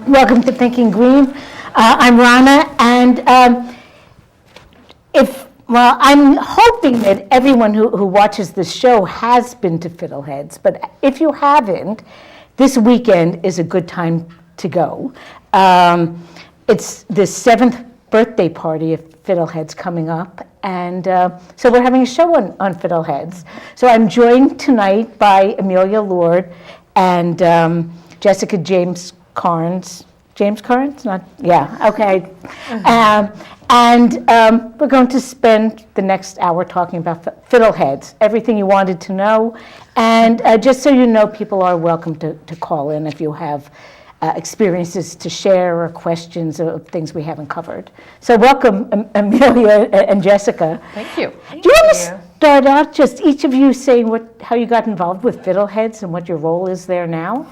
Welcome to Thinking Green. I'm Ronna, and I'm hoping that everyone who watches this show has been to Fiddleheads, but if you haven't, this weekend is a good time to go. It's the 7th birthday party of Fiddleheads coming up, and so we're having a show on Fiddleheads. So I'm joined tonight by Amelia Lord and Jessica James Carnes. James Carnes? Not, yeah, okay. And we're going to spend the next hour talking about Fiddleheads, everything you wanted to know. And just so you know, people are welcome to call in if you have experiences to share or questions or things we haven't covered. So welcome, Amelia and Jessica. Thank you. Do you want to start out, just each of you saying how you got involved with Fiddleheads and what your role is there now?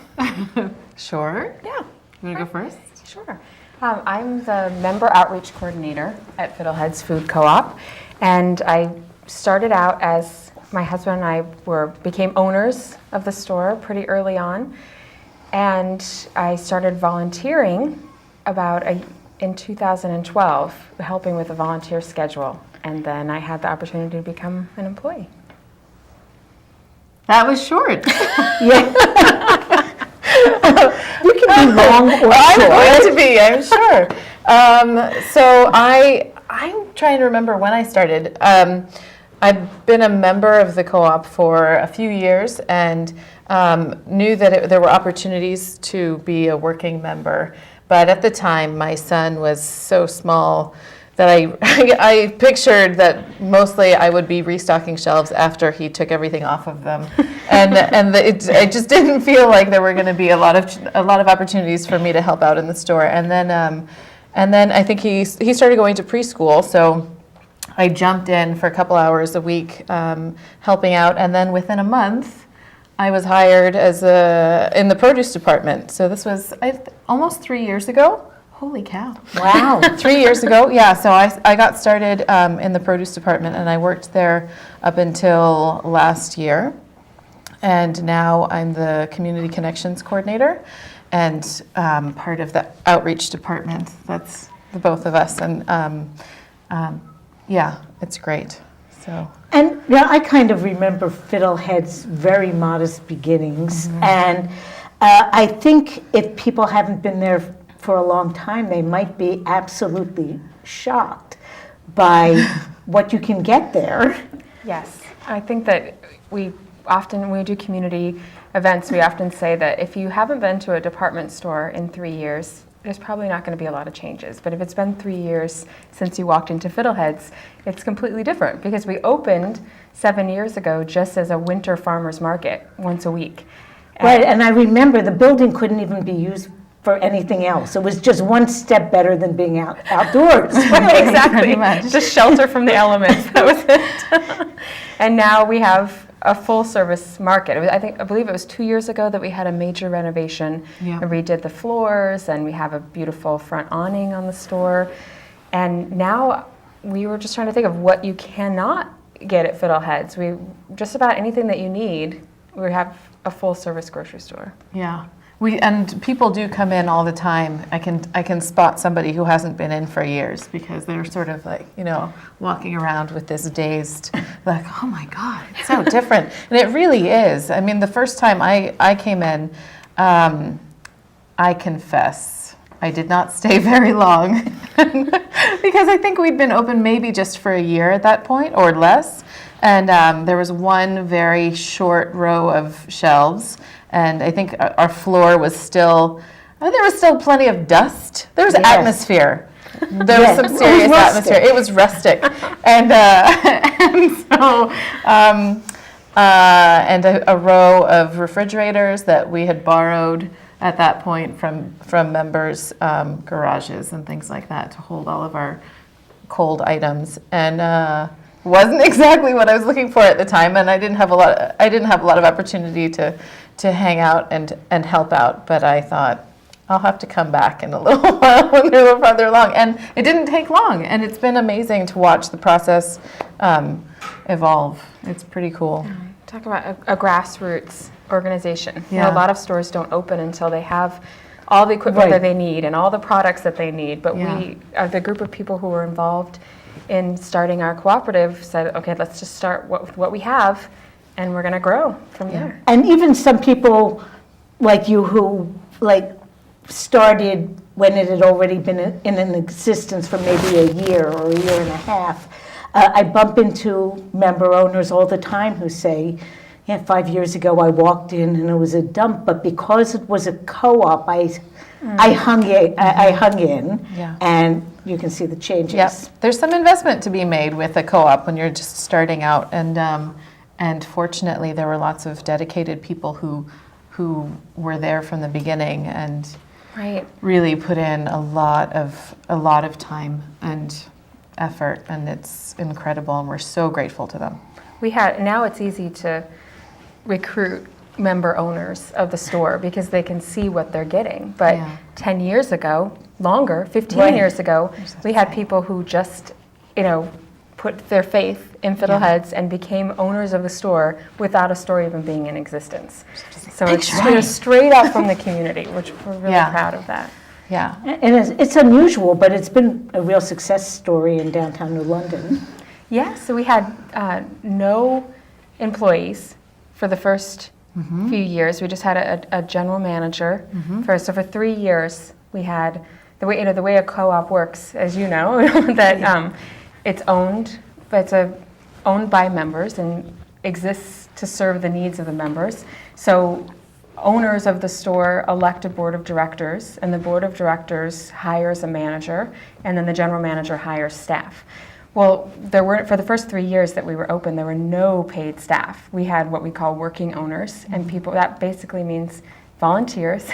Sure. Yeah. You want to go first? Sure. I'm the member outreach coordinator at Fiddleheads Food Co-op, and I started out as my husband and I became owners of the store pretty early on, and I started volunteering in 2012, helping with the volunteer schedule, and then I had the opportunity to become an employee. That was short. Yeah. You can be long or short. I'm going to be, I'm sure. So I'm trying to remember when I started. I've been a member of the co-op for a few years and knew that there were opportunities to be a working member. But at the time, my son was so small that I pictured that mostly I would be restocking shelves after he took everything off of them, it just didn't feel like there were going to be a lot of opportunities for me to help out in the store. And then I think he started going to preschool, so I jumped in for a couple hours a week helping out, and then within a month I was hired in the produce department. So this was almost 3 years ago. Holy cow. Wow. 3 years ago, yeah. So I got started in the produce department, and I worked there up until last year. And now I'm the community connections coordinator and part of the outreach department. That's the both of us. And yeah, it's great. So. And yeah, I kind of remember Fiddlehead's very modest beginnings. Mm-hmm. And I think if people haven't been there for a long time, they might be absolutely shocked by what you can get there. Yes, I think that when we do community events, we often say that if you haven't been to a department store in 3 years, there's probably not going to be a lot of changes. But if it's been 3 years since you walked into Fiddleheads, it's completely different because we opened 7 years ago just as a winter farmers market once a week. Right, and I remember the building couldn't even be used for anything else. It was just one step better than being outdoors. Right, exactly. Just shelter from the elements. That was it. And now we have a full service market. I believe it was 2 years ago that we had a major renovation and redid the floors, and we have a beautiful front awning on the store. And now we were just trying to think of what you cannot get at Fiddleheads. Just about anything that you need, we have a full service grocery store. Yeah. And people do come in all the time. I can spot somebody who hasn't been in for years because they're sort of like, walking around with this dazed, like, oh my God, it's so different. And it really is. I mean, the first time I came in, I confess, I did not stay very long because I think we'd been open maybe just for a year at that point or less. And there was one very short row of shelves. And I think our floor was there was still plenty of dust. There was atmosphere. There was some serious atmosphere. It was rustic. And a row of refrigerators that we had borrowed at that point from members' garages and things like that to hold all of our cold items. And wasn't exactly what I was looking for at the time, and I didn't have a lot of opportunity to hang out and help out, but I thought I'll have to come back in a little while when they're a little farther along. And it didn't take long, and it's been amazing to watch the process evolve. It's pretty cool. Talk about a grassroots organization. A lot of stores don't open until they have all the equipment Right. that they need and all the products that they need. But Yeah. we, the group of people who were involved in starting our cooperative said, okay, let's just start with what we have, and we're going to grow from there. And even some people like you who like started when it had already been in an existence for maybe a year or a year and a half. I bump into member owners all the time who say, yeah, 5 years ago I walked in and it was a dump, but because it was a co-op, I hung in, Yeah. and you can see the changes. Yes, there's some investment to be made with a co-op when you're just starting out, and fortunately there were lots of dedicated people who were there from the beginning and Right. really put in a lot of time and effort, and it's incredible, and we're so grateful to them. Now it's easy to recruit member owners of the store because they can see what they're getting. But Yeah. 10 years ago, longer, 15 Right. years ago, we had people who just, put their faith in Fiddleheads and became owners of the store without a store even being in existence. So it's straight up from the community, which we're really Yeah. proud of that. Yeah. And it's unusual, but it's been a real success story in downtown New London. Yeah, so we had no employees for the first few years. We just had a general manager. So for 3 years, we had the way a co-op works, as you know, that it's owned, but it's owned by members and exists to serve the needs of the members. So owners of the store elect a board of directors, and the board of directors hires a manager, and then the general manager hires staff. Well, for the first 3 years that we were open, there were no paid staff. We had what we call working owners, and people, that basically means volunteers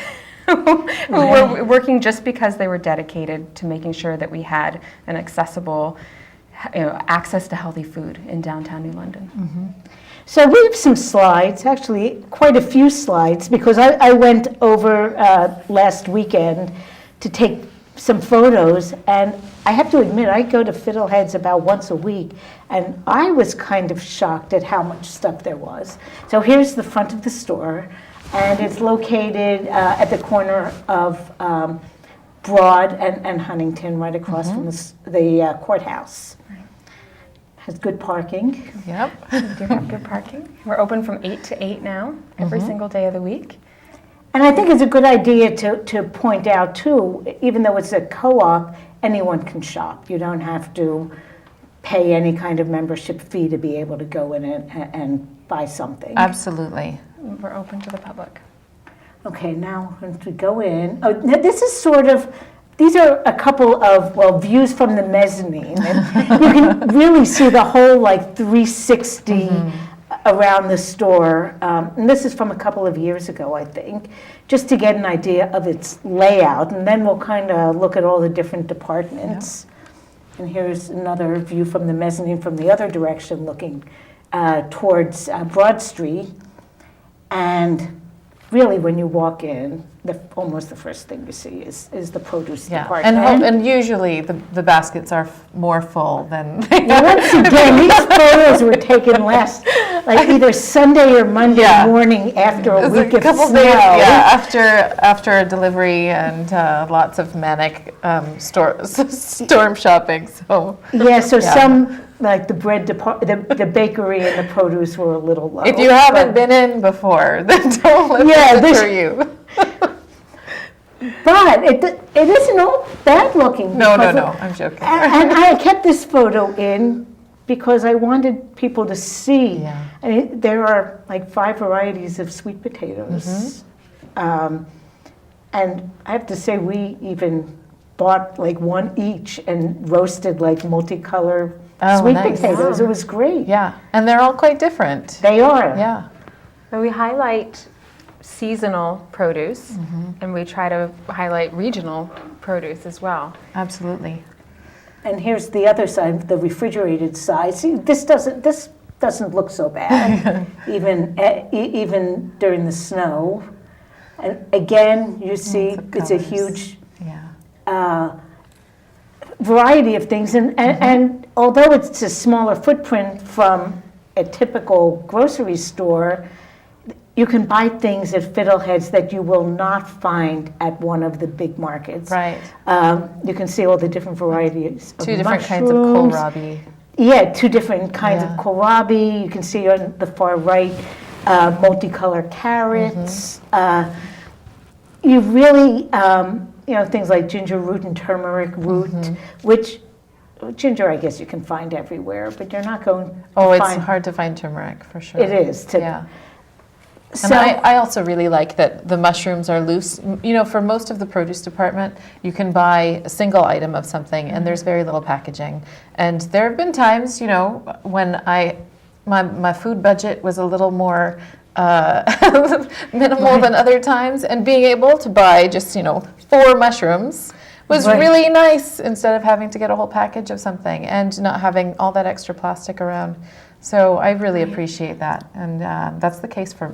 who were working just because they were dedicated to making sure that we had an accessible, access to healthy food in downtown New London. So we have some slides, actually quite a few slides, because I went over last weekend to take some photos, and I have to admit, I go to Fiddleheads about once a week, and I was kind of shocked at how much stuff there was. So here's the front of the store, and it's located at the corner of Broad and Huntington, right across from the courthouse. Has good parking. Yep. We do have good parking. We're open from 8 to 8 now, every single day of the week. And I think it's a good idea to point out too, even though it's a co-op, anyone can shop. You don't have to pay any kind of membership fee to be able to go in and buy something. Absolutely. We're open to the public. Okay, now when we go in, now this is these are a couple of, views from the mezzanine. And you can really see the whole 360 around the store. And this is from a couple of years ago, I think, just to get an idea of its layout. And then we'll kind of look at all the different departments. And here's another view from the mezzanine from the other direction, looking towards Broad Street. And really, when you walk in, almost the first thing you see is the produce department. And usually the baskets are more full than Once again, these photos were taken last, either Sunday or Monday morning after a week of couple snow. days, after a delivery and lots of manic storm shopping. So Some the bread the bakery and the produce were a little low. if you haven't been in before, then don't let it deter you. But it isn't all bad looking. No, I'm joking. And I kept this photo in because I wanted people to see. Yeah. I mean, there are 5 varieties of sweet potatoes. And I have to say, we even bought one each and roasted multicolor sweet potatoes. Wow. It was great. Yeah, and they're all quite different. They are. Yeah. And we highlight seasonal produce, and we try to highlight regional produce as well. Absolutely. And here's the other side, the refrigerated side. See, this doesn't look so bad, even during the snow. And again, you see it's a huge variety of things. And although it's a smaller footprint from a typical grocery store, you can buy things at Fiddleheads that you will not find at one of the big markets. Right. You can see all the different varieties of Two different kinds of mushrooms. kohlrabi. Yeah, two different kinds Yeah. of kohlrabi. You can see on the far right, multicolored carrots. You really, things like ginger root and turmeric root, which ginger, I guess you can find everywhere, but you're not going to Oh, it's find. hard to find turmeric for sure. It is. Yeah. So, And I also really like that the mushrooms are loose. For most of the produce department, you can buy a single item of something, and there's very little packaging. And there have been times, when my food budget was a little more minimal than other times, and being able to buy just 4 mushrooms was Right. really nice instead of having to get a whole package of something and not having all that extra plastic around. So I really appreciate that, and that's the case for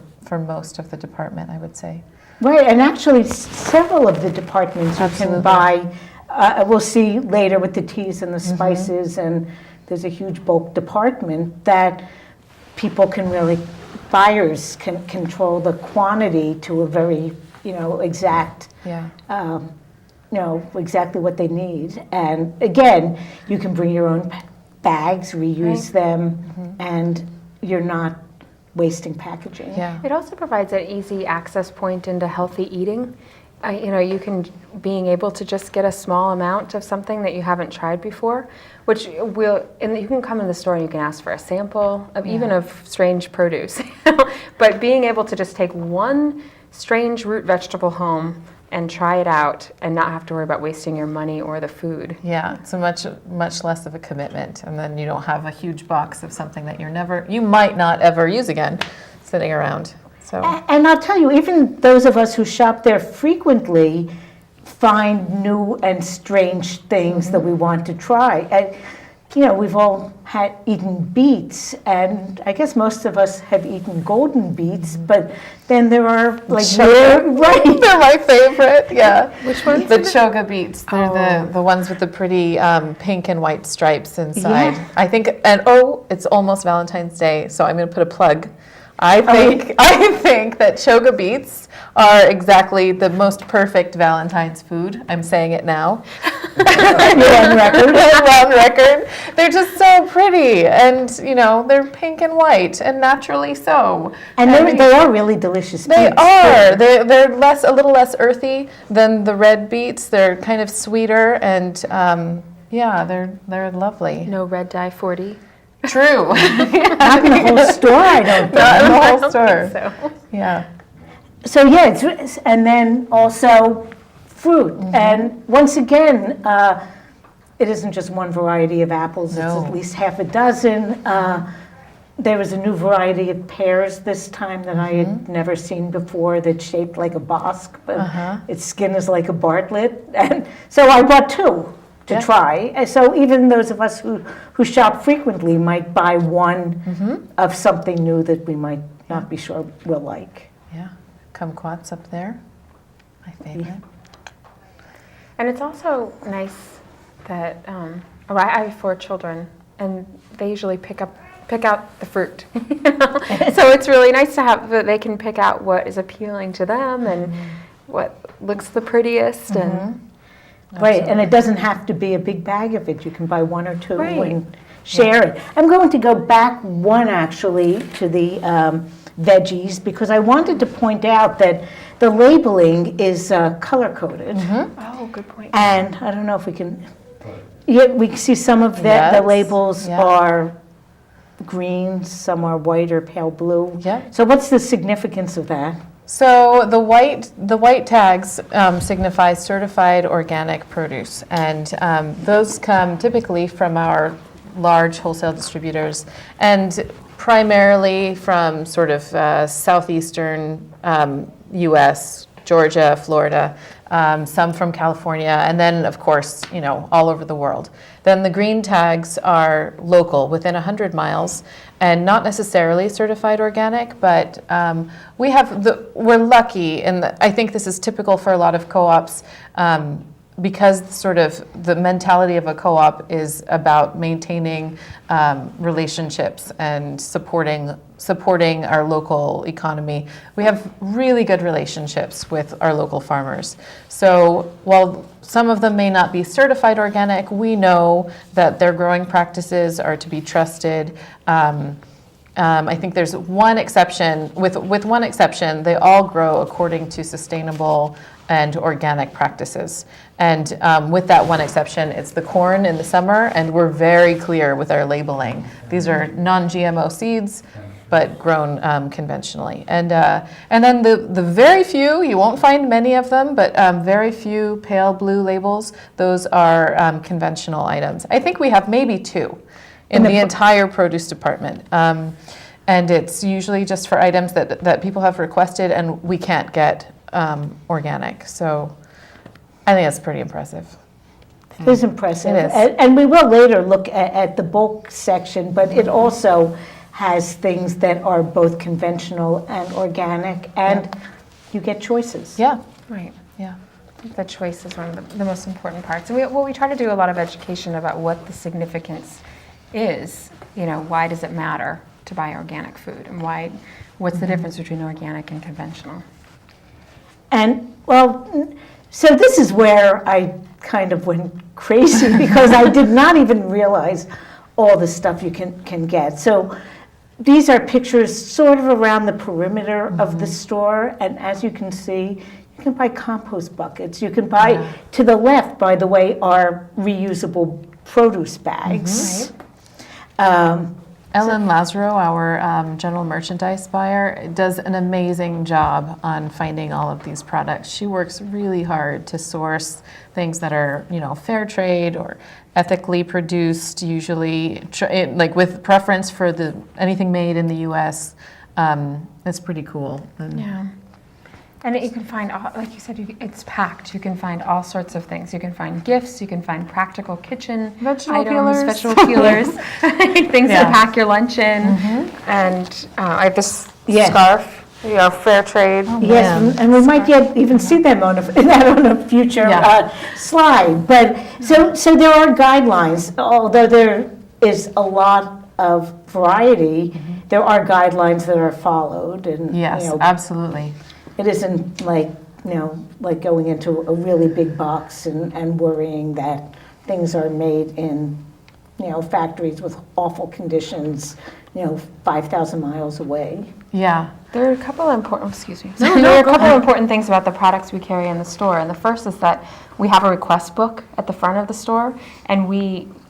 most of the department, I would say. right, and actually several of the departments you can Absolutely. buy. We'll see later with the teas and the spices, and there's a huge bulk department that people can really, buyers can control the quantity to a very, exact, Yeah. exactly what they need. And again, you can bring your own bags, reuse them, and you're not wasting packaging. Yeah. It also provides an easy access point into healthy eating. You can, being able to just get a small amount of something that you haven't tried before, which and you can come in the store and you can ask for a sample of even of strange produce. But being able to just take one strange root vegetable home and try it out and not have to worry about wasting your money or the food. Yeah, it's a much less of a commitment, and then you don't have a huge box of something that you might not ever use again, sitting around. So And I'll tell you, even those of us who shop there frequently find new and strange things that we want to try. And, we've all eaten beets, and I guess most of us have eaten golden beets, but then there are like right. they're my favorite. Yeah, Which ones? the chaga beets. They're the ones with the pretty pink and white stripes inside. Yeah. I think, and it's almost Valentine's Day, so I'm going to put a plug. I think that chaga beets are exactly the most perfect Valentine's food. I'm saying it now. You're on record. I'm on record. They're just so pretty, and they're pink and white, and naturally so. And they are really delicious They beets, are. too. They're a little less earthy than the red beets. They're kind of sweeter, and they're lovely. No red dye 40. True. Not in the whole store, I don't think. Not in the I whole don't store. think so. Yeah. So yeah, and then also fruit. And once again, it isn't just one variety of apples, No. it's at least half a dozen. There was a new variety of pears this time that I had never seen before that's shaped like a bosque, but its skin is like a Bartlett. And so I bought 2 to try. And so even those of us who shop frequently might buy one of something new that we might not be sure we'll like. Yeah. Kumquats up there. My favorite. And it's also nice that I have 4 children, and they usually pick out the fruit. So it's really nice to have that they can pick out what is appealing to them and what looks the prettiest. And Right, and it doesn't have to be a big bag of it. You can buy 1 or 2 Right. and share it. I'm going to go back one actually to the veggies because I wanted to point out that the labeling is color-coded. oh, good point. And I don't know if we can, we can see some of the Yes, labels yeah. are green, some are white or pale blue. Yeah. So what's the significance of that? So the white tags signify certified organic produce, and those come typically from our large wholesale distributors, and primarily from sort of southeastern U.S., Georgia, Florida, some from California, and then of course, all over the world. Then the green tags are local, within 100 miles, and not necessarily certified organic, but we're lucky, and I think this is typical for a lot of co-ops, because sort of the mentality of a co-op is about maintaining relationships and supporting supporting our local economy. We have really good relationships with our local farmers. So while some of them may not be certified organic, we know that their growing practices are to be trusted. I think there's one exception, with one exception, they all grow according to sustainable and organic practices. And with that one exception, it's the corn in the summer, and we're very clear with our labeling. These are non-GMO seeds, but grown conventionally. And then the very few, you won't find many of them, but very few pale blue labels, those are conventional items. I think we have maybe 2 in the entire produce department. And it's usually just for items that people have requested and we can't get organic. So I think that's pretty impressive. It is impressive. It is. And we will later look at the bulk section, but it also has things that are both conventional and organic, and you get choices. Yeah. Right. Yeah. I think the choice is one of the most important parts. And we try to do a lot of education about what the significance is. Why does it matter to buy organic food, and what's the difference between organic and conventional? And so this is where I kind of went crazy because I did not even realize all the stuff you can get. So these are pictures sort of around the perimeter of the store, and as you can see, you can buy compost buckets. You can buy, to the left, by the way, are reusable produce bags. Ellen Lazaro, our general merchandise buyer, does an amazing job on finding all of these products. She works really hard to source things that are, fair trade or ethically produced, usually like with preference for anything made in the U.S. It's pretty cool. And you can find, like you said, it's packed. You can find all sorts of things. You can find gifts. You can find practical kitchen vegetable peelers, things to pack your lunch in. And I have this scarf, fair trade. Yes, and we might even see them on a future slide. But so there are guidelines, although there is a lot of variety. There are guidelines that are followed, and yes, absolutely. It isn't like going into a really big box and worrying that things are made in factories with awful conditions 5,000 miles away. Yeah. There are a couple of important, there are a couple of important things about the products we carry in the store. And the first is that we have a request book at the front of the store, and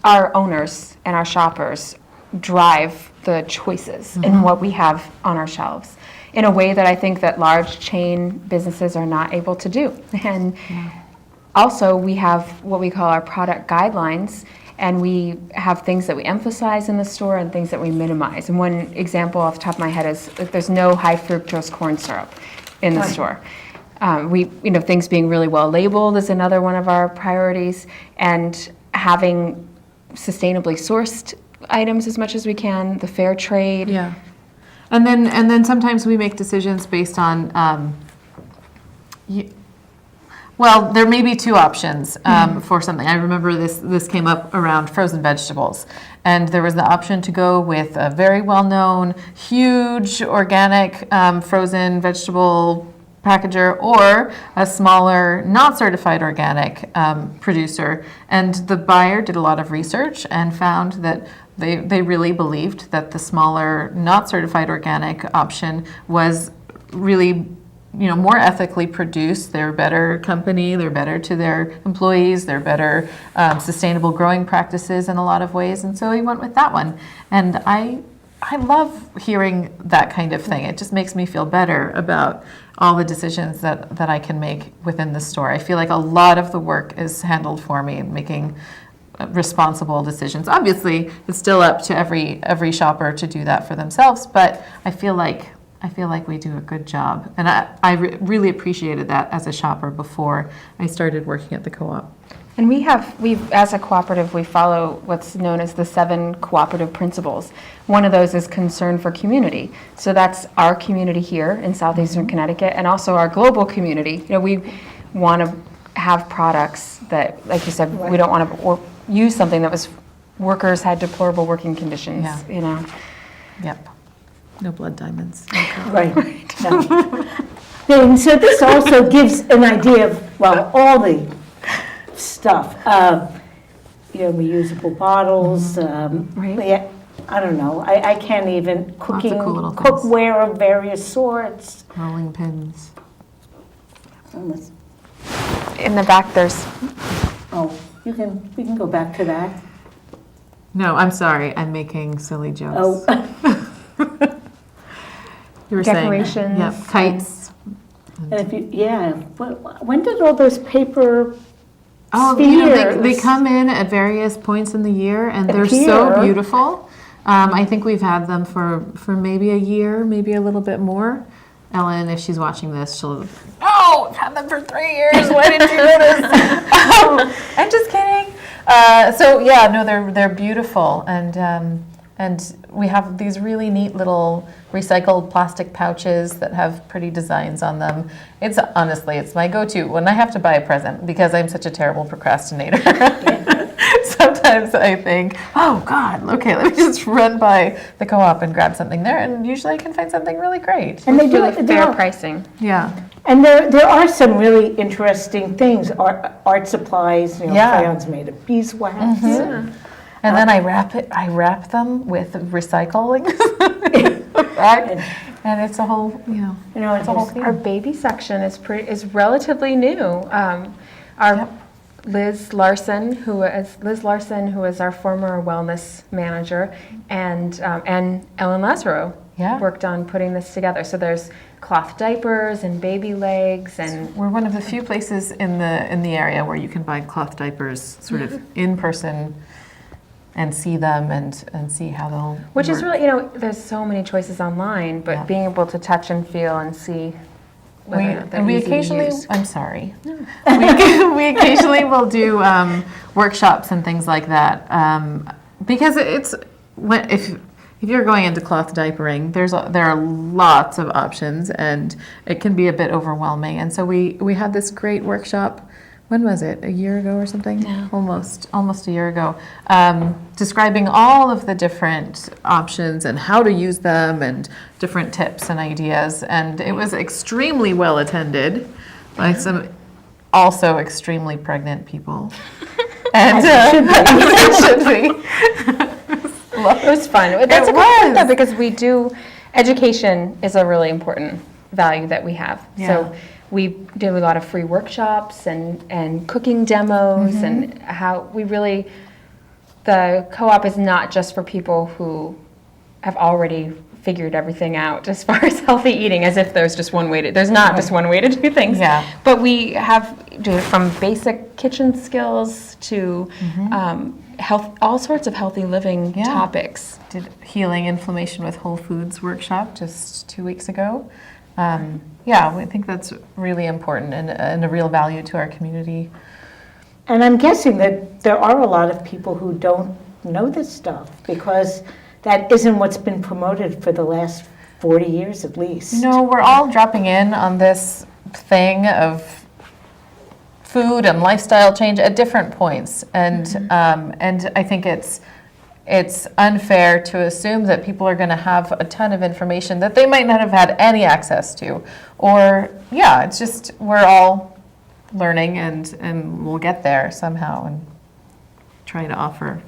our owners and our shoppers drive the choices in what we have on our shelves in a way that I think that large chain businesses are not able to do. And also we have what we call our product guidelines, and we have things that we emphasize in the store and things that we minimize. And one example off the top of my head is that there's no high fructose corn syrup in the store. Things being really well labeled is another one of our priorities, and having sustainably sourced items as much as we can, the fair trade. Yeah. And then sometimes we make decisions based on, there may be 2 options for something. I remember this came up around frozen vegetables, and there was the option to go with a very well-known, huge organic frozen vegetable packager or a smaller, not certified organic producer. And the buyer did a lot of research and found that they really believed that the smaller, not certified organic option was really, more ethically produced. They're a better company, they're better to their employees, they're better sustainable growing practices in a lot of ways. And so he went with that one. And I love hearing that kind of thing. It just makes me feel better about all the decisions that I can make within the store. I feel like a lot of the work is handled for me, making responsible decisions. Obviously, it's still up to every shopper to do that for themselves, but I feel like we do a good job. And I really appreciated that as a shopper before I started working at the co-op. And we've as a cooperative, we follow what's known as the 7 cooperative principles. One of those is concern for community. So that's our community here in southeastern Connecticut, and also our global community. We want to have products that, like you said, we don't want to use something that workers had deplorable working conditions. Yep. No blood diamonds. Right. No. And so this also gives an idea of, well, all the stuff. Reusable bottles. Right. Yeah, I don't know. I can't even. Cooking, cool little things. cookware of various sorts. Rolling pins. In the back, there's Oh, we can go back to that. No, I'm sorry. I'm making silly jokes. Oh, You were decorations. saying. Yep, kites. and if you, yeah, when did all those paper Oh, spheres they come in at various points in the year, and they're so appear? beautiful. I think we've had them for maybe a year, maybe a little bit more. Ellen, if she's watching this, she'll, oh, I've had them for 3 years. Why didn't you notice? I'm just kidding. So yeah, no, they're beautiful, and we have these really neat little recycled plastic pouches that have pretty designs on them. It's honestly, it's my go-to when I have to buy a present because I'm such a terrible procrastinator. Sometimes I think, oh God, okay, let me just run by the co-op and grab something there, and usually I can find something really great. And they do really fair pricing. Yeah. And there are some really interesting things, art supplies, Yeah. crayons made of beeswax. And then I wrap them with recycling bag, and it's a whole, it's a whole thing. Our baby section is relatively new. Our Liz Larson, who is our former wellness manager, and Ellen Lazaro worked on putting this together. So there's cloth diapers and baby legs, and We're one of the few places in the area where you can buy cloth diapers sort of in person and see them and see how they'll which is work. really, there's so many choices online, but being able to touch and feel and see whether or not they're we easy to occasionally, use. I'm sorry, we occasionally will do workshops and things like that because if you're going into cloth diapering, there are lots of options and it can be a bit overwhelming. And so we had this great workshop. When was it? A year ago or something? Yeah. Almost a year ago, describing all of the different options and how to use them and different tips and ideas. And it was extremely well attended by some also extremely pregnant people. And it should be. It was fun. That's a good point, though, because education is a really important value that we have. Yeah. So we do a lot of free workshops and cooking demos and how the co-op is not just for people who have already figured everything out as far as healthy eating, as if there's just one way there's not just one way to do things. Yeah. But we do from basic kitchen skills to health, all sorts of healthy living topics. Did healing inflammation with whole foods workshop just 2 weeks ago. I think that's really important and a real value to our community. And I'm guessing that there are a lot of people who don't know this stuff because that isn't what's been promoted for the last 40 years at least. No, we're all dropping in on this thing of food and lifestyle change at different points, and I think it's unfair to assume that people are going to have a ton of information that they might not have had any access to, or it's just we're all learning and we'll get there somehow and trying to offer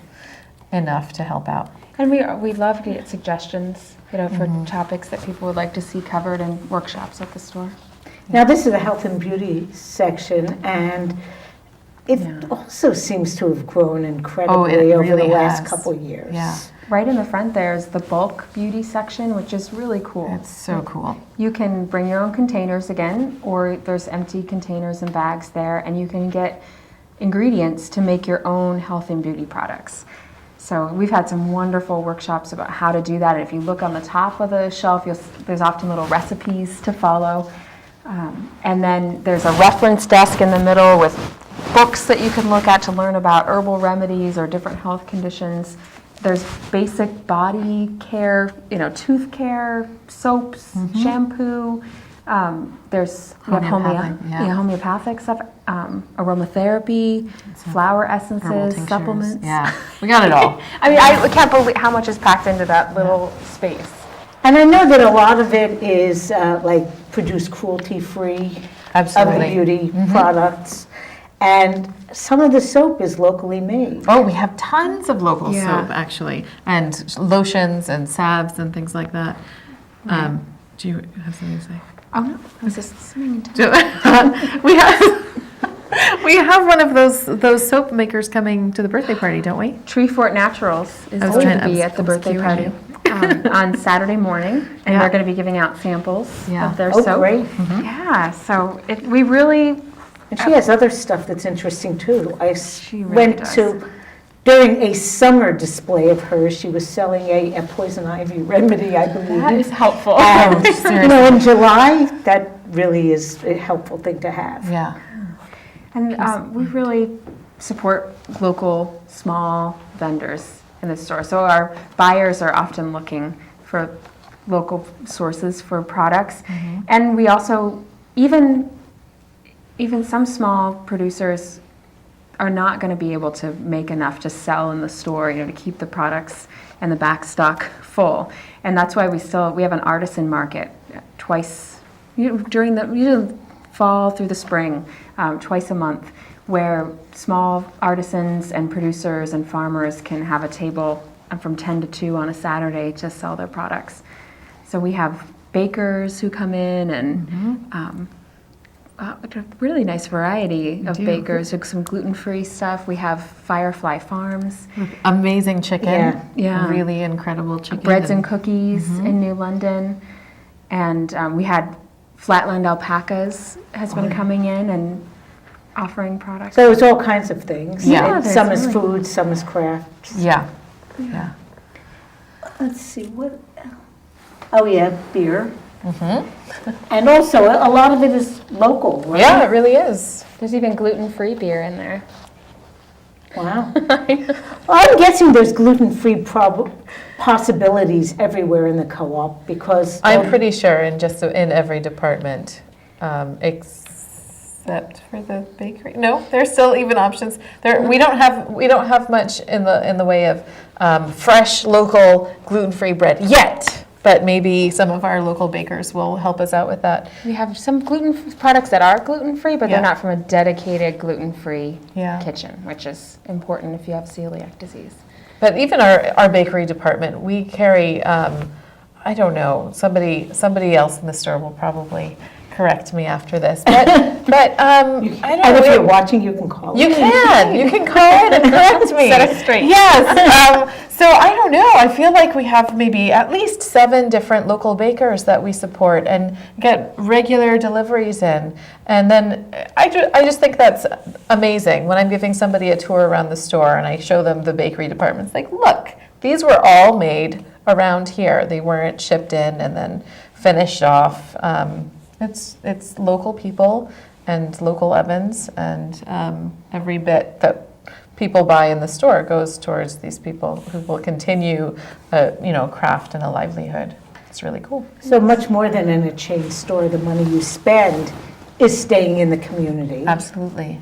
enough to help out. And we love to get suggestions, for topics that people would like to see covered in workshops at the store. Now this is the health and beauty section, and it also seems to have grown incredibly over really the last has. couple of years. Yeah, Right in the front there is the bulk beauty section, which is really cool. it's so cool. You can bring your own containers again, or there's empty containers and bags there, and you can get ingredients to make your own health and beauty products. So we've had some wonderful workshops about how to do that. And if you look on the top of the shelf, there's often little recipes to follow. And then there's a reference desk in the middle with books that you can look at to learn about herbal remedies or different health conditions. There's basic body care, tooth care, soaps, shampoo. There's homeopathic stuff, aromatherapy, flower essences, supplements. Yeah, we got it all. I mean, I can't believe how much is packed into that little space. And I know that a lot of it is like produced cruelty-free of the Absolutely. beauty products. And some of the soap is locally made. Oh, we have tons of local Yeah. soap, actually, and lotions and salves and things like that. Do you have something to say? Oh, no, I was just listening to we have we have one of those soap makers coming to the birthday party, don't we? Tree Fort Naturals is I was going trying- to I be was- at the I was birthday cueing party you. on Saturday morning, and Yeah. they're going to be giving out samples Yeah. of their Oh, soap. great. Yeah, so we really, And she has other stuff that's interesting too. She really went does. to, during a summer display of hers, she was selling a poison ivy remedy, I believe. that is helpful. And, seriously. you know, in July, that really is a helpful thing to have. Yeah. And we really support local, small vendors in the store. So our buyers are often looking for local sources for products. And we also, even some small producers are not going to be able to make enough to sell in the store, to keep the products and the back stock full. And that's why we have an artisan market twice, during the usually fall through the spring, twice a month, where small artisans and producers and farmers can have a table from 10 to 2 on a Saturday to sell their products. So we have bakers who come in and a really nice variety of bakers, like some gluten-free stuff. We have Firefly Farms, Amazing chicken. Yeah. Really incredible chicken. breads and cookies in New London, and we had Flatland Alpacas has been coming in and offering products. So it's all kinds of things. Yeah. And some there's is really- food, some is crafts. Yeah. Yeah. Let's see, what, oh yeah, beer. And also, a lot of it is local, right? Yeah, it really is. There's even gluten-free beer in there. Wow. Well, I'm guessing there's gluten-free possibilities everywhere in the co-op because. I'm pretty sure in every department, except for the bakery. No, there's still even options. We don't have much in the way of fresh, local, gluten-free bread yet. But maybe some of our local bakers will help us out with that. We have some products that are gluten-free, but Yeah. they're not from a dedicated gluten-free Yeah. kitchen, which is important if you have celiac disease. But even our bakery department, we carry, I don't know, somebody else in the store will probably correct me after this. But I don't And know. if you're watching, you can call. You can call in and correct me. Set us straight. Yes. So I don't know. I feel like we have maybe at least 7 different local bakers that we support and get regular deliveries in. And then I just think that's amazing when I'm giving somebody a tour around the store and I show them the bakery department. It's like, look, these were all made around here. They weren't shipped in and then finished off. It's local people and local ovens, and every bit that people buy in the store goes towards these people who will continue, craft and a livelihood. It's really cool. So much more than in a chain store, the money you spend is staying in the community. Absolutely.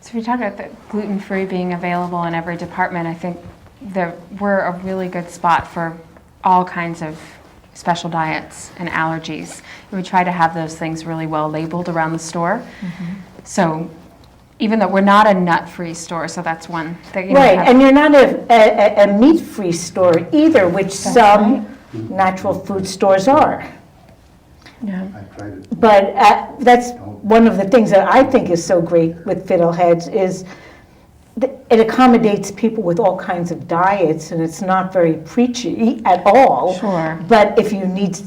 So if you talk about the gluten-free being available in every department, I think that we're a really good spot for all kinds of special diets and allergies. And we try to have those things really well labeled around the store. So even though we're not a nut-free store, so that's one thing. Right, and you're not a meat-free store either, which some natural food stores are. Yeah. I tried it. But that's one of the things that I think is so great with Fiddleheads is it accommodates people with all kinds of diets, and it's not very preachy at all. Sure. But if you need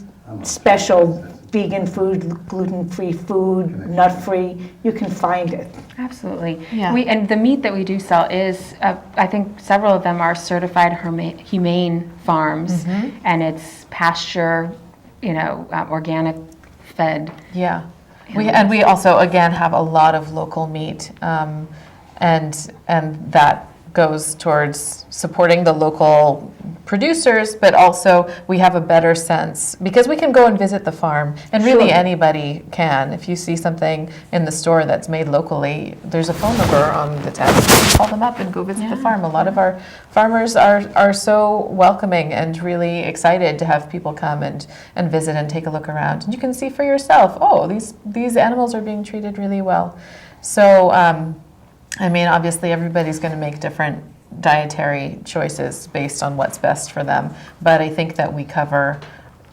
special vegan food, gluten-free food, nut-free, you can find it. Absolutely. Yeah. And the meat that we do sell is, I think several of them are certified humane farms, and it's pasture, organic fed. Yeah. We also, again, have a lot of local meat, and that goes towards supporting the local producers, but also we have a better sense because we can go and visit the farm, and really anybody can. If you see something in the store that's made locally, there's a phone number on the tab. You can call them up and go visit the farm. A lot of our farmers are so welcoming and really excited to have people come and visit and take a look around. And you can see for yourself, oh, these animals are being treated really well. So, I mean, obviously everybody's going to make different dietary choices based on what's best for them, but I think that we cover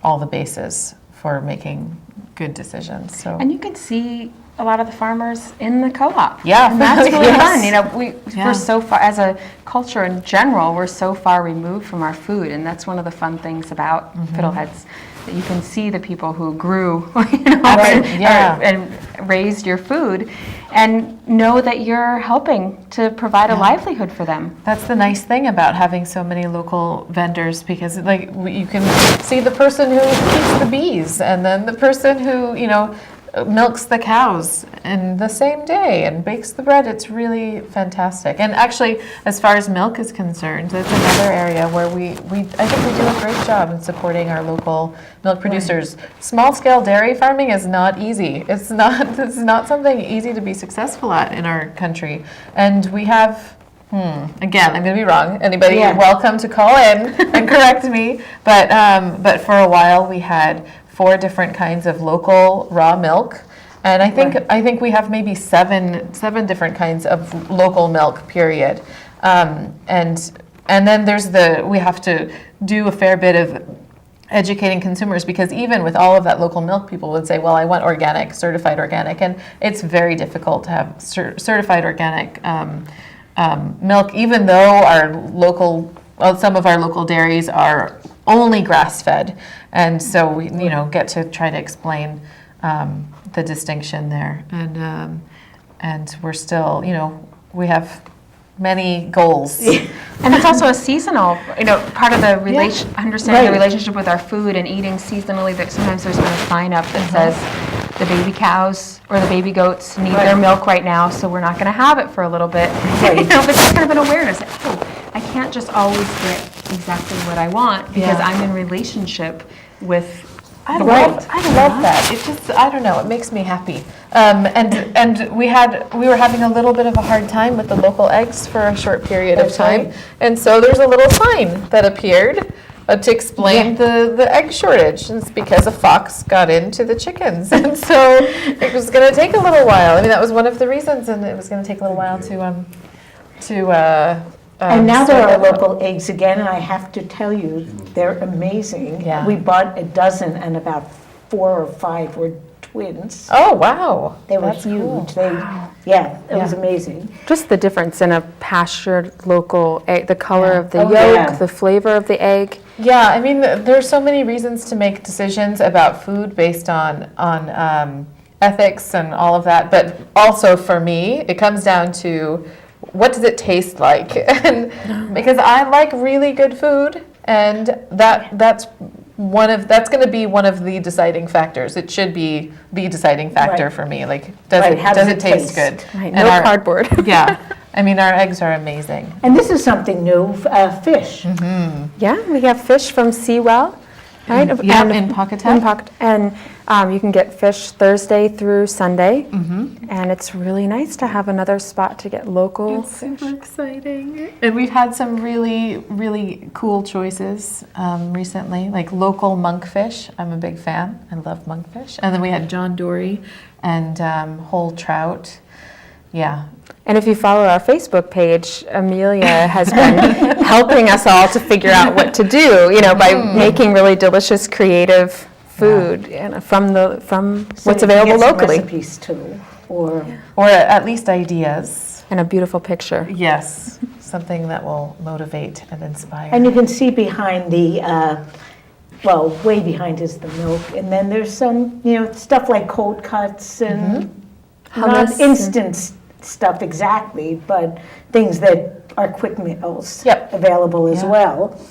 all the bases for making good decisions. So, and you can see a lot of the farmers in the co-op. Yeah, and that's really yes. fun. You know, we're so far, as a culture in general, we're so far removed from our food, and that's one of the fun things about Fiddleheads, that you can see the people who grew, you know, and raised your food, and know that you're helping to provide a livelihood for them. That's the nice thing about having so many local vendors, because like you can see the person who keeps the bees, and then the person who, you know, milks the cows in the same day and bakes the bread. It's really fantastic. And actually, as far as milk is concerned, that's another area where I think we do a great job in supporting our local milk producers. Small-scale dairy farming is not easy. It's not something easy to be successful at in our country. And we have, again, I'm going to be wrong. Anybody welcome to call in and correct me. But for a while we had 4 different kinds of local raw milk, and I think we have maybe seven different kinds of local milk. Period. And then we have to do a fair bit of educating consumers, because even with all of that local milk, people would say, well, I want organic, certified organic, and it's very difficult to have certified organic milk, even though some of our local dairies are only grass-fed, and so we get to try to explain the distinction there, and we're still, we have many goals. And it's also a seasonal, part of the understanding the relationship with our food and eating seasonally, that sometimes there's been a sign up that says the baby cows or the baby goats need their milk right now, so we're not going to have it for a little bit. But it's kind of an awareness that, I can't just always get exactly what I want, because I'm in relationship with I love that. It just, I don't know, it makes me happy. And we were having a little bit of a hard time with the local eggs for a short period of time. And so there's a little sign that appeared to explain the egg shortage. And it's because a fox got into the chickens. And so it was going to take a little while. I mean, that was one of the reasons, and it was going to take a little while and now there are local eggs again, and I have to tell you, they're amazing. Yeah. We bought a dozen, and about 4 or 5 were twins. Oh, wow. They were That's huge. cool. It was amazing. Just the difference in a pastured local egg, the color of the yolk, the flavor of the egg. Yeah, I mean, there's so many reasons to make decisions about food based on ethics and all of that, but also for me, it comes down to, what does it taste like? And because I like really good food, and that's going to be one of the deciding factors. It should be the deciding factor for me. Like, does it taste good? Right. No cardboard. Yeah. I mean, our eggs are amazing. And this is something new, fish. Yeah, we have fish from Seawell. Right? Yeah, in Pawcatuck. And you can get fish Thursday through Sunday. And it's really nice to have another spot to get local fish. It's super exciting. And we've had some really, really cool choices recently, like local monkfish. I'm a big fan. I love monkfish. And then we had John Dory and whole trout. Yeah. And if you follow our Facebook page, Amelia has been helping us all to figure out what to do, by making really delicious, creative food from what's available locally. Recipes too, or at least ideas. And a beautiful picture. Yes, something that will motivate and inspire. And you can see behind the, way behind is the milk, and then there's some, stuff like cold cuts and not instant stuff exactly, but things that are quick meals available as well.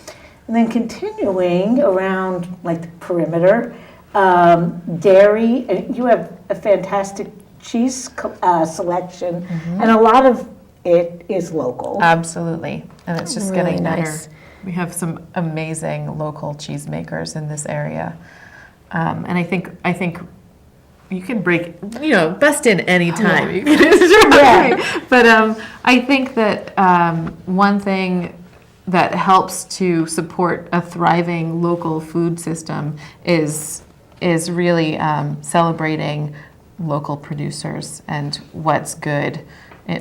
And then continuing around like the perimeter, dairy, you have a fantastic cheese selection and a lot of it is local. Absolutely, and it's just Really getting better. nice. We have some amazing local cheesemakers in this area, and I think you can bust in any time. You can But I think that one thing that helps to support a thriving local food system is really celebrating local producers and what's good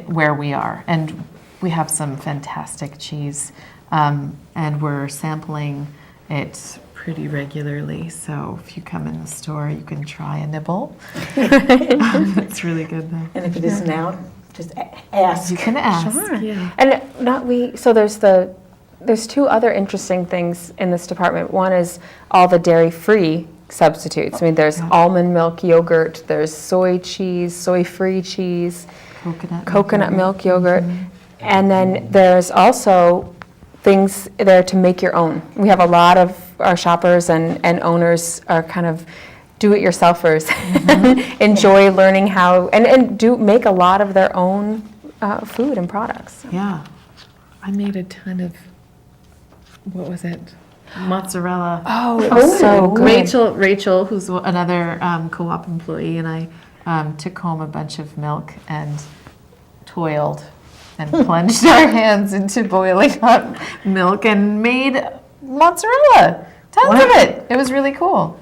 where we are. And we have some fantastic cheese, and we're sampling it pretty regularly. So if you come in the store, you can try a nibble. It's really good though. And if it isn't out, just ask. You can ask. Sure. Yeah. And so there's two other interesting things in this department. One is all the dairy-free substitutes. I mean, there's almond milk yogurt, there's soy cheese, soy-free cheese, coconut milk yogurt, and then there's also things there to make your own. We have a lot of our shoppers and owners are kind of do-it-yourselfers, enjoy learning how, and do make a lot of their own food and products. Yeah. I made a ton of, what was it? Mozzarella. Oh, it was so good. Rachel, who's another co-op employee, and I took home a bunch of milk and toiled and plunged our hands into boiling hot milk and made mozzarella. Tons of it. It was really cool.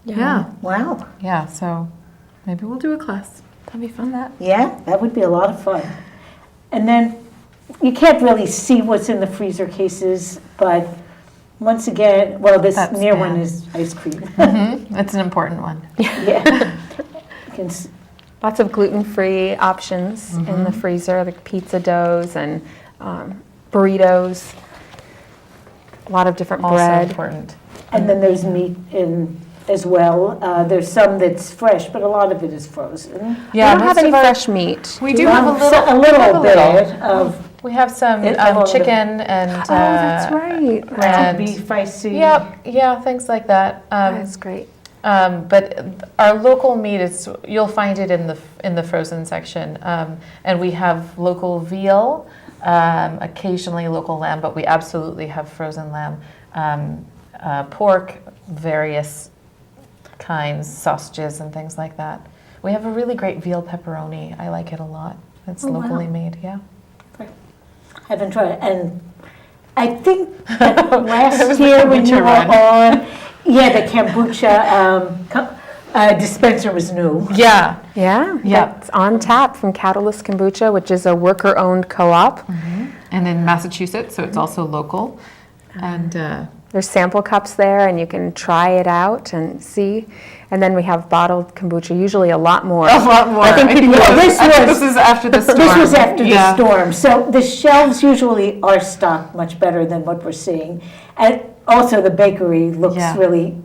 Yeah. Wow. Yeah, so maybe we'll do a class. That'd be fun. Yeah, that would be a lot of fun. And then you can't really see what's in the freezer cases, but once again, well, this That's near bad. one is ice cream. That's an important one. Yeah. You can Lots of gluten-free options in the freezer, like pizza doughs and burritos. A lot of different Also bread. important. And then there's meat in as well. There's some that's fresh, but a lot of it is frozen. We don't have most any of our- fresh meat. We do have a A little bit of We have some It's a little bit. chicken and Oh, that's right. and beef, I see. yeah, things like that. That's great. But our local meat is you'll find it in the frozen section, and we have local veal, occasionally local lamb, but we absolutely have frozen lamb, pork, various kinds, sausages and things like that. We have a really great veal pepperoni. I like it a lot. It's locally made. Yeah. I haven't tried it. And I think that last year when you were on, the kombucha dispenser was new. Yeah. Yeah. Yeah. It's on tap from Catalyst Kombucha, which is a worker-owned co-op. And in Massachusetts, so it's also local. And There's sample cups there, and you can try it out and see. And then we have bottled kombucha, usually a lot more. a lot more. I think people. This is after the storm. This was after the storm. So the shelves usually are stocked much better than what we're seeing. And also the bakery looks really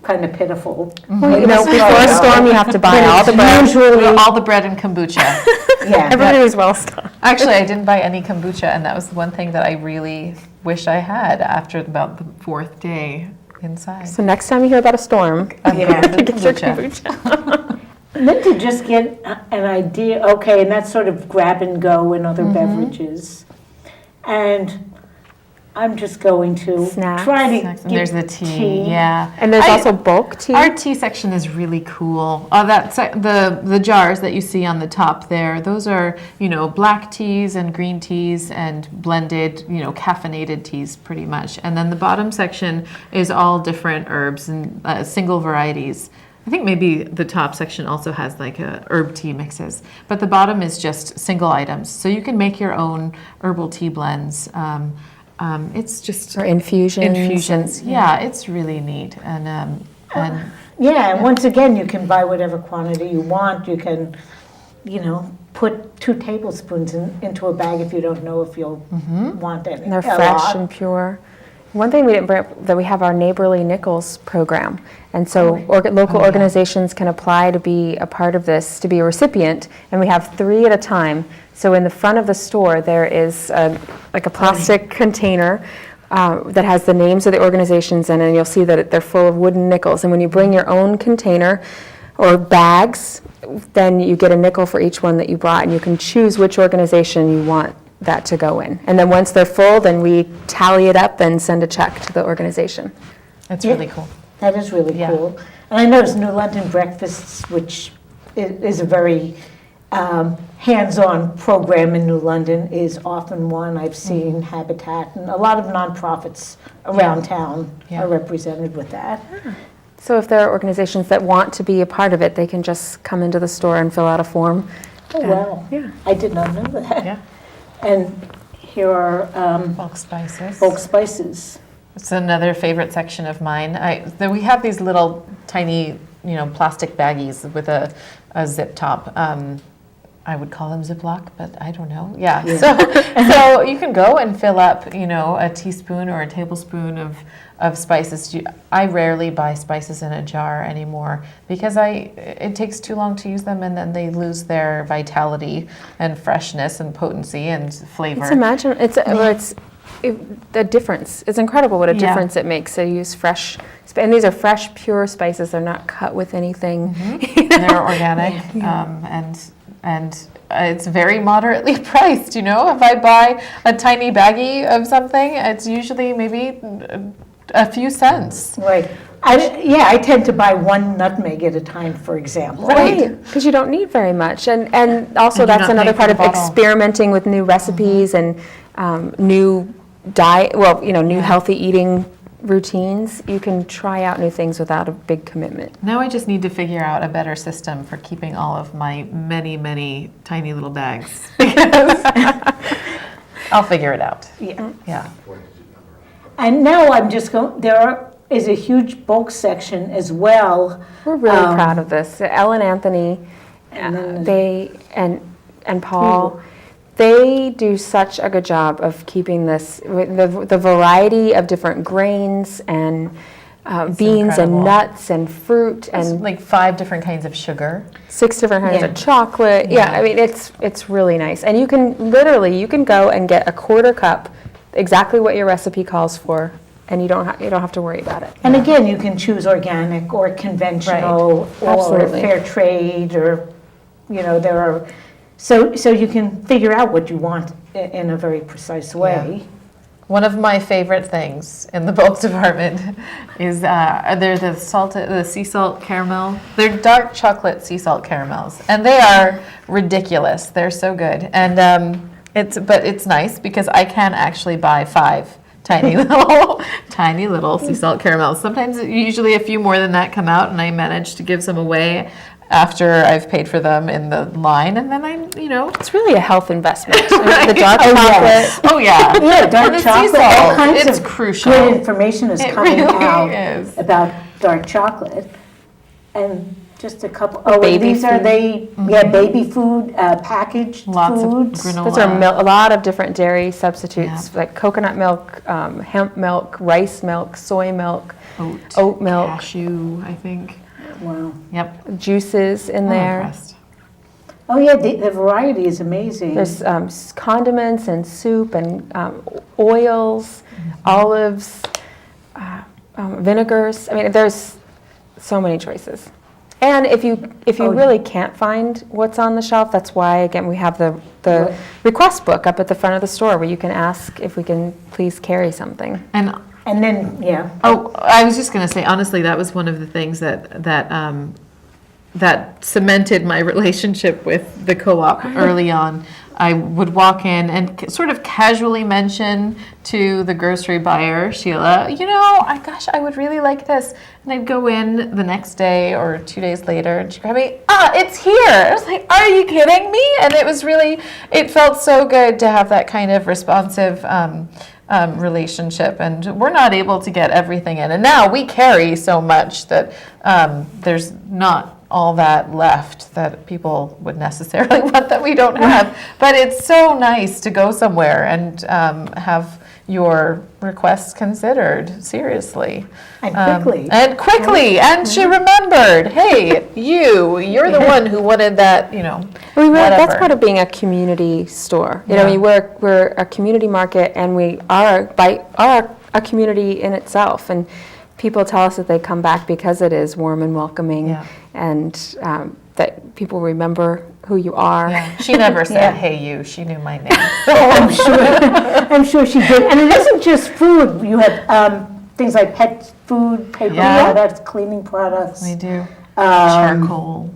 kind of pitiful. Before a storm, you have to buy all the bread. Usually, all the bread and kombucha. Everybody was well stocked. Actually, I didn't buy any kombucha, and that was one thing that I really wish I had after about the fourth day inside. So next time you hear about a storm, Get get your kombucha. And then to just get an idea, okay, and that's sort of grab and go in other beverages. And I'm just going to Snacks. try to And get there's the tea. Yeah. And there's also bulk tea. Our tea section is really cool. The jars that you see on the top there, those are, black teas and green teas and blended, caffeinated teas pretty much. And then the bottom section is all different herbs and single varieties. I think maybe the top section also has like herb tea mixes, but the bottom is just single items. So you can make your own herbal tea blends. It's just Or infusions. Yeah, it's really neat. And once again, you can buy whatever quantity you want. You can, put 2 tablespoons into a bag if you don't know if you'll want any. And they're fresh and pure. One thing we didn't bring up, that we have our Neighborly Nickels program. And so local organizations can apply to be a part of this, to be a recipient, and we have 3 at a time. So in the front of the store, there is like a plastic container that has the names of the organizations in it, and you'll see that they're full of wooden nickels. And when you bring your own container, or bags, then you get a nickel for each one that you brought, and you can choose which organization you want that to go in. And then once they're full, then we tally it up and send a check to the organization. That's really cool. That is really Yeah. cool. And I noticed New London Breakfasts, which is a very hands-on program in New London, is often one. I've seen Habitat, and a lot of nonprofits around town Yeah. are represented with that. So if there are organizations that want to be a part of it, they can just come into the store and fill out a form. Oh, wow. Yeah. I did not know that. Yeah. And here are Bulk spices. bulk spices. It's another favorite section of mine. We have these little tiny, plastic baggies with a zip top. I would call them Ziploc, but I don't know. Yeah. So you can go and fill up, a teaspoon or a tablespoon of spices. I rarely buy spices in a jar anymore because it takes too long to use them, and then they lose their vitality and freshness and potency and flavor. The difference. It's incredible what a difference it makes. So you use fresh, and these are fresh, pure spices. They're not cut with anything. They're organic, and it's very moderately priced. If I buy a tiny baggie of something, it's usually maybe a few cents. Right. I tend to buy one nutmeg at a time, for example. Right, because you don't need very much. And also And you're that's not another paying part for of the bottle. experimenting with new recipes and new diet, new healthy eating routines. You can try out new things without a big commitment. Now I just need to figure out a better system for keeping all of my many, many tiny little bags. Because I'll figure it out. Yeah. Yeah. And now I'm just going, is a huge bulk section as well. We're really proud of this. Ellen, Anthony, And then- they and Paul, they do such a good job of keeping this the variety of different grains and beans incredible. and nuts and fruit It's and like 5 different kinds of sugar. 6 different kinds Yeah. of chocolate. Yeah, I mean it's really nice. And you can go and get a quarter cup, exactly what your recipe calls for, and you don't have to worry about it. And again, you can choose organic or conventional or Absolutely. fair trade, or, there are, so you can figure out what you want in a very precise way. One of my favorite things in the bulk department is they're the sea salt caramel. They're dark chocolate sea salt caramels, and they are ridiculous. They're so good, and it's nice because I can actually buy 5 tiny little sea salt caramels. Sometimes, usually a few more than that come out, and I manage to give some away after I've paid for them in the line, and then It's really a health investment. Right. The dark Oh, chocolate. yes. Oh yeah, Yeah, dark the sea chocolate, all salt, kinds it's of crucial. good information is It coming really out is. about dark chocolate. And just a couple, Baby these are food. baby food, packaged Lots of foods. granola. Those are a lot of different dairy substitutes, like coconut milk, hemp milk, rice milk, soy milk, oat milk, cashew, I think. Wow. Yep. juices in I'm there. impressed. Oh, yeah, the variety is amazing. There's condiments and soup and oils, olives, vinegars. I mean, there's so many choices. And if you really can't find what's on the shelf, that's why, again, we have the Right. request book up at the front of the store where you can ask if we can please carry something. And then, yeah. Oh, I was just going to say, honestly, that was one of the things that cemented my relationship with the co-op early on. I would walk in and sort of casually mention to the grocery buyer, Sheila, I would really like this. And I'd go in the next day or 2 days later, and she'd grab me, it's here. I was like, are you kidding me? And it felt so good to have that kind of responsive relationship, and we're not able to get everything in. And now we carry so much that there's not all that left that people would necessarily want that we don't have. But it's so nice to go somewhere and have your requests considered seriously. And quickly. And she remembered, hey, you're the one who wanted that, That's whatever. part of being a community store. Yeah. I mean, we're a community market, and we are a community in itself. And people tell us that they come back because it is warm and welcoming. Yeah. and that people remember who you are. Yeah. She never said, "Hey, you." She knew my name. I'm sure she did. And it isn't just food. You have things like pet food, paper products, cleaning products. We do. Charcoal.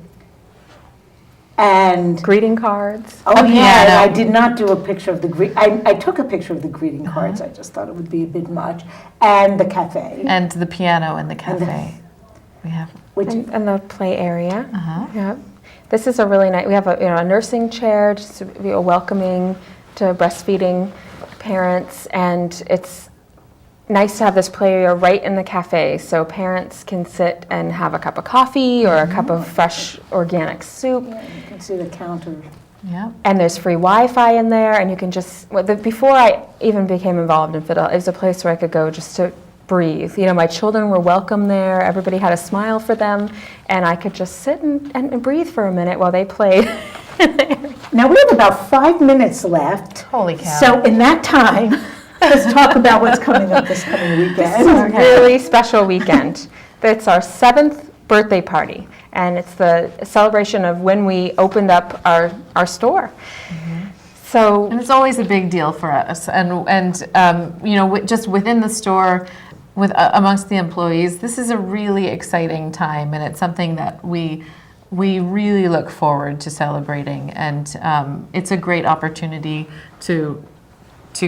And Greeting cards. oh yeah, and I did not do a picture of the I took a picture of the greeting cards. I just thought it would be a bit much. And the cafe. And the piano in the cafe. We have. And the play area. Uh-huh. Yeah. This is a really nice, we have a nursing chair, just to be welcoming to breastfeeding parents, and it's nice to have this play area right in the cafe, so parents can sit and have a cup of coffee or a cup of fresh organic soup. Yeah, you can see the counter. Yeah. And there's free Wi-Fi in there, and you can just, before I even became involved in Fiddle, it was a place where I could go just to breathe. You know, my children were welcome there, everybody had a smile for them, and I could just sit and breathe for a minute while they played. Now we have about 5 minutes left. Holy cow. So in that time, let's talk about what's coming up this coming weekend. It's a really special weekend. It's our 7th birthday party, and it's the celebration of when we opened up our store. So, And it's always a big deal for us, and you know, just within the store, with amongst the employees, this is a really exciting time, and it's something that we really look forward to celebrating, and it's a great opportunity to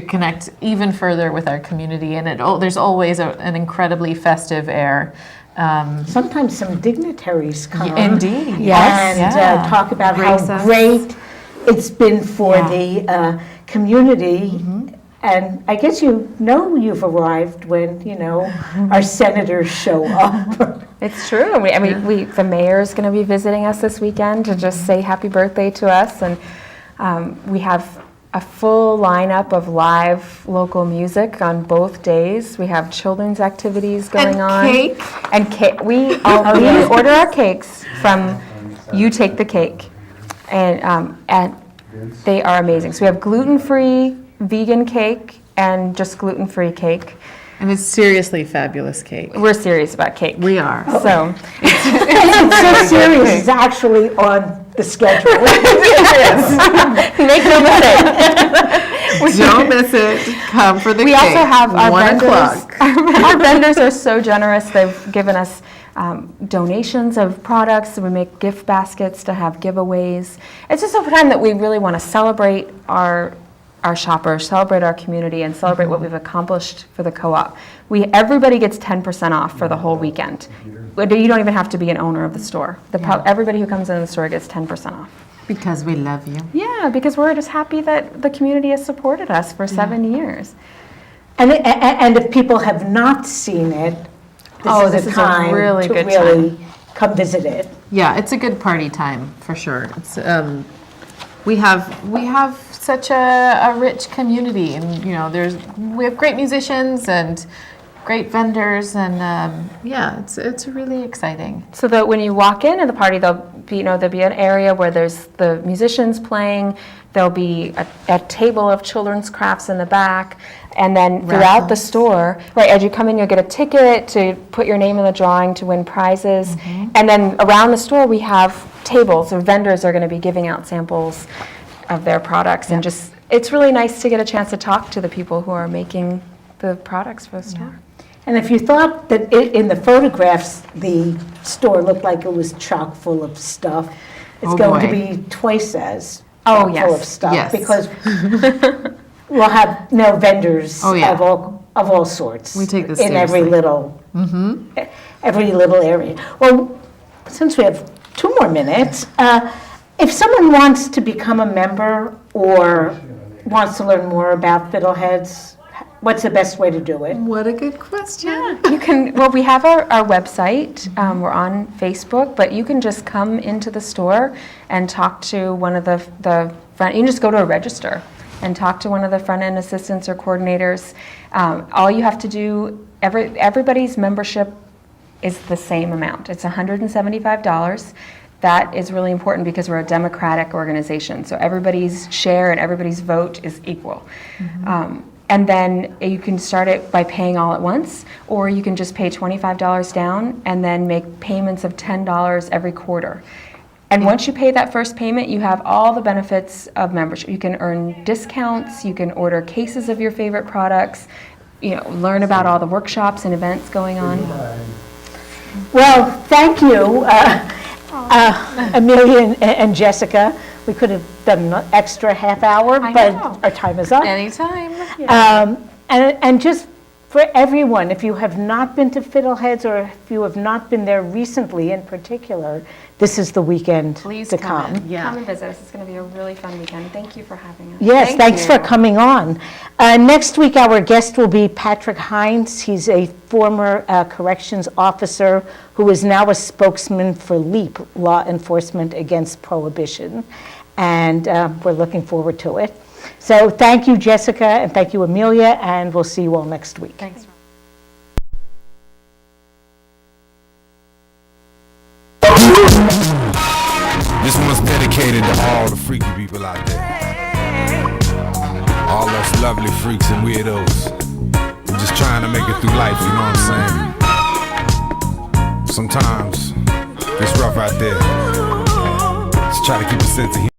connect even further with our community, and there's always an incredibly festive air. Sometimes some dignitaries come. Indeed, yes. And talk about how Grace us. great it's been for the community. And I guess you've arrived when, our senators show up. it's true. The mayor's going to be visiting us this weekend to just say happy birthday to us, and we have a full lineup of live local music on both days. We have children's activities going on. Cake. And cake. We order our cakes from You Take the Cake, and they are amazing. So we have gluten-free, vegan cake, and just gluten-free cake. And it's seriously fabulous cake. We're serious about cake. We are. So It's so serious, it's actually on the schedule. make no mistake. Don't miss it. Come for the We cake. also have our 1 vendors. o'clock. Our vendors are so generous. They've given us donations of products. We make gift baskets to have giveaways. It's just a time that we really want to celebrate our shoppers, celebrate our community, and celebrate what we've accomplished for the co-op. Everybody gets 10% off for the whole weekend. You don't even have to be an owner of the store. Everybody who comes in the store gets 10% off. Because we love you. Yeah, because we're just happy that the community has supported us for 7 years. And if people have not seen it, this is a time really to good really come visit it. Yeah, it's a good party time for sure. It's we have such a rich community, and we have great musicians and great vendors, and it's really exciting. So that when you walk into the party, there'll be an area where there's the musicians playing. There'll be a table of children's crafts in the back, and then throughout the store, right as you come in, you'll get a ticket to put your name in the drawing to win prizes, and then around the store we have tables, or vendors are going to be giving out samples of their products, and just it's really nice to get a chance to talk to the people who are making the products for the store. And if you thought that in the photographs the store looked like it was chock full of stuff, it's going to be twice as chock full of stuff, because we'll have vendors of all sorts. We take this in every seriously. every little area. Well, since we have 2 more minutes, if someone wants to become a member or wants to learn more about Fiddleheads, what's the best way to do it? What a good question. You can, we have our website, we're on Facebook, but you can just come into the store and talk to one of the front, you can just go to a register and talk to one of the front end assistants or coordinators. All you have to do, everybody's membership is the same amount. It's $175. That is really important because we're a democratic organization, so everybody's share and everybody's vote is equal. And then you can start it by paying all at once, or you can just pay $25 down and then make payments of $10 every quarter. And once you pay that first payment, you have all the benefits of membership. You can earn discounts, you can order cases of your favorite products, learn about all the workshops and events going on. Well, thank you, Amelia and Jessica. We could have done an extra half hour, but our time is up. Anytime. And just for everyone, if you have not been to Fiddleheads, or if you have not been there recently in particular, this is the weekend to come. Come and visit us. It's going to be a really fun weekend. Thank you for having us. Yes, thanks for coming on. Next week, our guest will be Patrick Hines. He's a former corrections officer who is now a spokesman for LEAP, Law Enforcement Against Prohibition. And we're looking forward to it. So thank you, Jessica, and thank you, Amelia, and we'll see you all next week. Thanks. This one's dedicated to all the freaky people out there. All us lovely freaks and weirdos. We're just trying to make it through life, you know what I'm saying? Sometimes it's rough out there. Just try to keep a sense of humor.